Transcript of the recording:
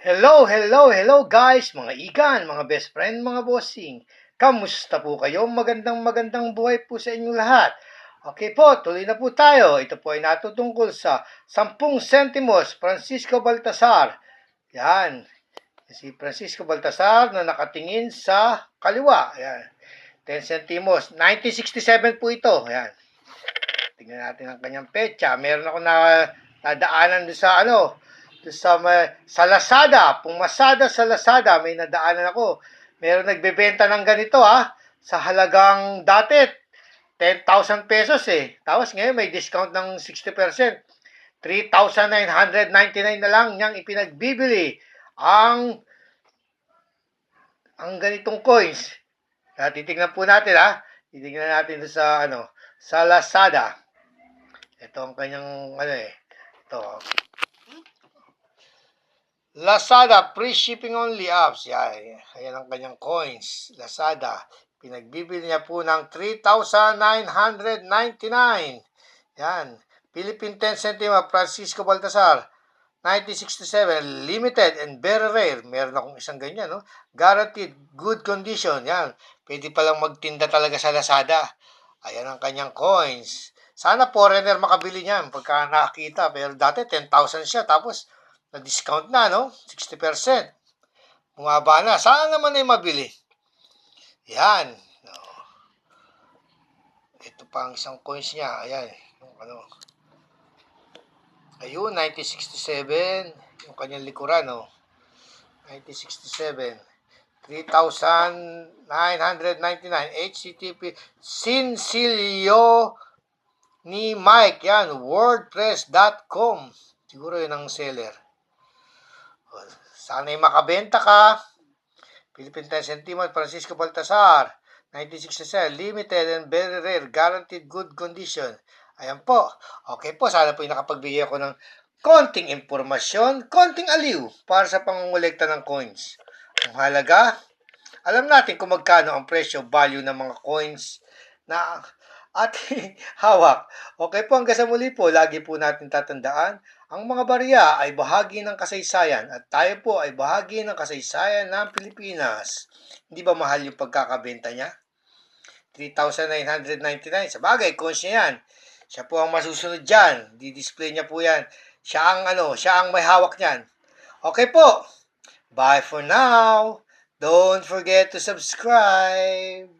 Hello, hello, hello guys, mga igan, mga best friend, mga bossing. Kamusta po kayo? Magandang buhay po sa inyong lahat. Okay po, tuloy na po tayo. Ito po ay natutungkol sa 10 sentimos, Francisco Baltasar. Yan, si Francisco Baltasar na nakatingin sa kaliwa. Yan, 10 sentimos, 1967 po ito. Yan, tingnan natin ang kanyang petsa. Meron ako na nadaanan doon sa sa Lazada, pumasada sa Lazada, may nadaanan ako. Meron nagbebenta ng ganito sa halagang dati 10,000 pesos eh. Tapos ngayon may discount ng 60%. 3,999 na lang niyang ipinagbibili ang ganitong coins. Kaya titingnan po natin Titingnan natin sa Lazada. Ito ang kanyang ito. Lazada, free shipping only apps. Yan, ayan ang kanyang coins. Lazada, pinagbibili niya po ng 3,999. Yan, Philippine 10 centimo, Francisco Baltasar, 1967, limited and very rare. Meron akong isang ganyan, no? Guaranteed, good condition. Yan, pwede palang magtinda talaga sa Lazada. Ayan ang kanyang coins. Sana foreigner makabili niyan pagka nakakita. Pero dati 10,000 siya. Tapos, na-discount na, no? 60%. Bumaba na. Saan naman ay mabili? Yan. No. Ito pa ang isang coins niya. Ayan. Ayun, 1967. Yung kanyang likuran, no? 1967. 3,999. HTTP. Sincilio ni Mike. Yan. WordPress.com. Siguro yun ang seller. Sana'y makabenta ka. Philippine 10 centimo, Francisco Baltasar, 1967, limited and very rare, guaranteed good condition. Ayan po. Okay po, sana po nakapagbigay ako ng konting impormasyon, konting aliw para sa pangungulekta ng coins. Ang halaga, alam natin kung magkano ang presyo, value ng mga coins na ating hawak. Okay po, hanggang sa muli po, lagi po natin tatandaan, ang mga barya ay bahagi ng kasaysayan at tayo po ay bahagi ng kasaysayan ng Pilipinas. Hindi ba mahal yung pagkakabenta niya? 3,999. Sa bagay, coins niya yan. Siya po ang masusunod dyan. Di-display niya po yan. Siya ang may hawak niyan. Okay po. Bye for now. Don't forget to subscribe.